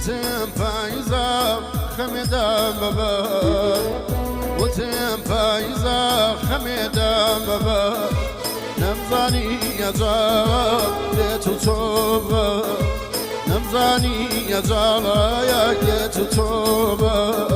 وتم فايزة خميدة بابا وتم فايزة خميدة بابا نمزاني يا جاب ليتو توبة نمزاني يا جاب يا ليتو توبة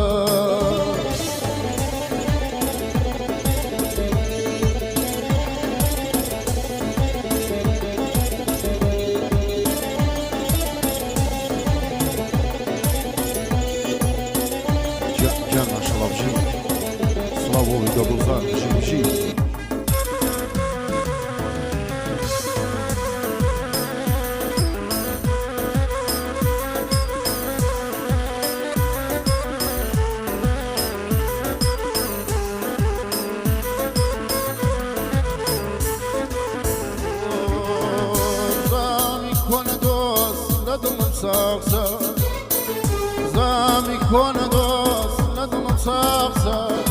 Dobuzlar, Jimji. Zami kone dost, nadumam saksa. Zami kone dost, nadumam saksa.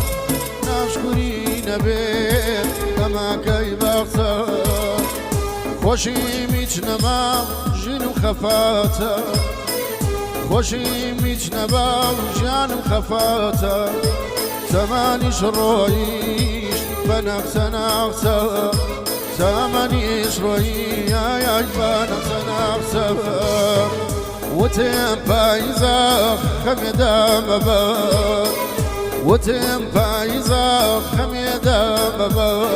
نشکری نبید اما کی بختا خوشی میچنم جنو خفاتا خوشی میچنم جنو خفاتا تمانیش رویش بنفس نفسا تمانیش رویش بنفس نفسا وتم پایزا خمیدم بباد وتم فايزة خميدة بابا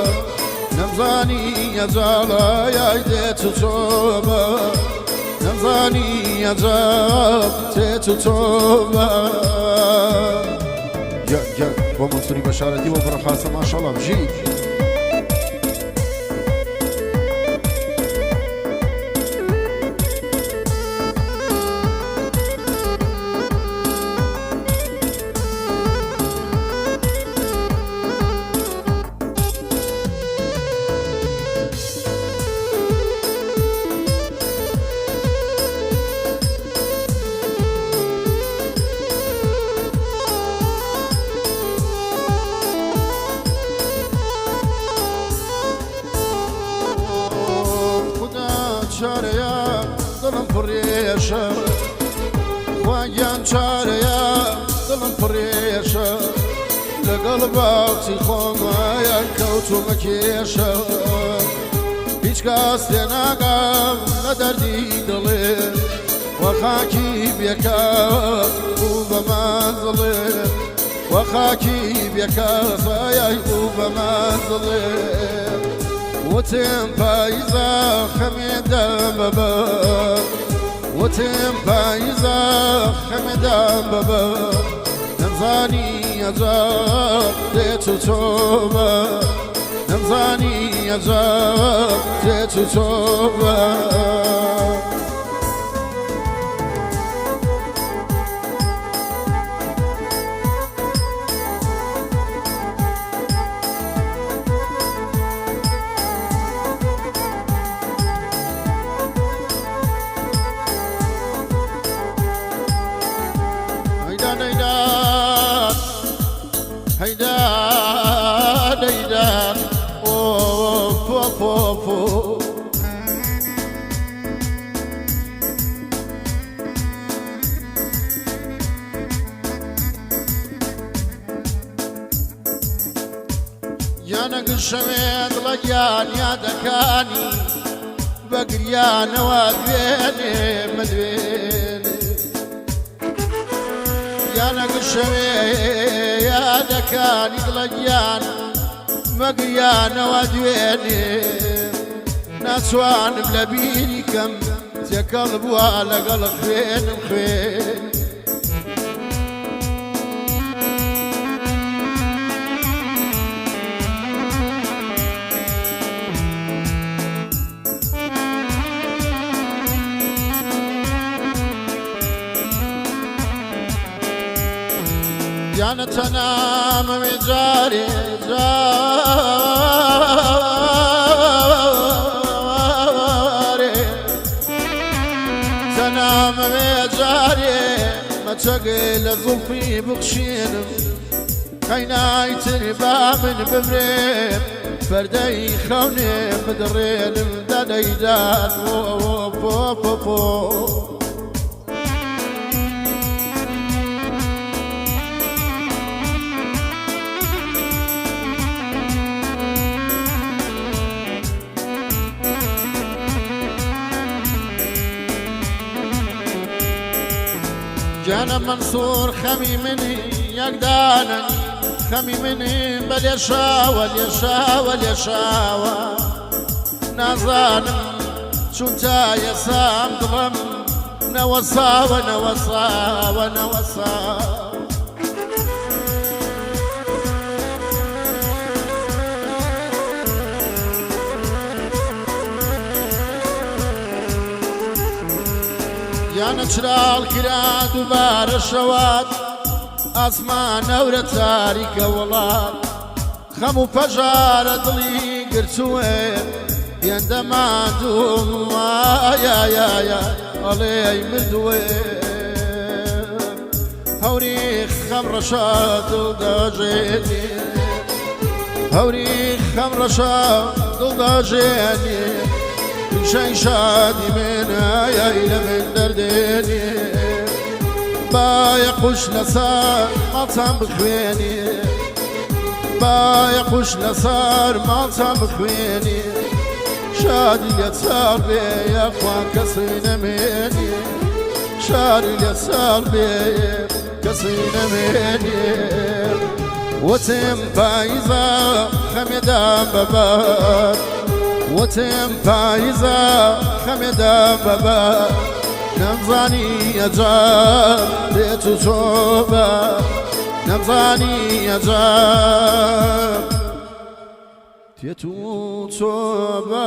نمزاني يا جالا يا ايديتو توبا نمزاني يا جالا تيتو توبا يا ومنصوري بشارتي وبرخاصة ما شاء الله بجي چاریا دلم پریشه خواهیم چاریا دلم پریشه لگل باقی خواهیم کوتو مکیشه هیچ کس نگم ندردی دلی و خاکی بیکار او به منزلی و خاکی بیکار سایه او به منزلی وتم فايزة خميدة بابا وتم فايزة خميدة بابا نمزاني يا جاب ليتو توبة نمزاني يا جاب ليتو توبة هيدان هيدان اوف اوف اوف يا نقشميت لجان يا دكاني بقريان وادويني مدويني يا نقشميت يا دكان يقلجان مقيان وادويني ناسوان بلبيني كم تقلب ولا قلب فين وفين جانا تنام بجاري جاري تنام بجاري ما تقل ظفي بخشين خيناي تربا من ببريم فردي خوني بدرين مدنيدان جانا منصور خمي مني يقدانا خمي مني بل يشاوى اليشاوى اليشاوى نازانم شونتا يسام ضرم نوصا ونوصا ونوصا يا نشرال كرا دوبار الشوات أسمان أورا تاريك والله خمو فجار ضلي قرتوين يندما دوم يا علي مدوين هوريخ خمر شاد وداجيني هوريخ خمر شاد وداجيني شي شادي من يا إلى من درديني بايقوش لصار مطعم بخويني بايقوش لصار مطعم بخويني شادي اليسار بي يا اخوان كسينا مني شادي اليسار بي كسينا مني وتم فايزة خميدان بابا وتم فايزة خميدان بابا نمزاني يا جار بيتو صوبة نمزاني يا جار بيتو صوبة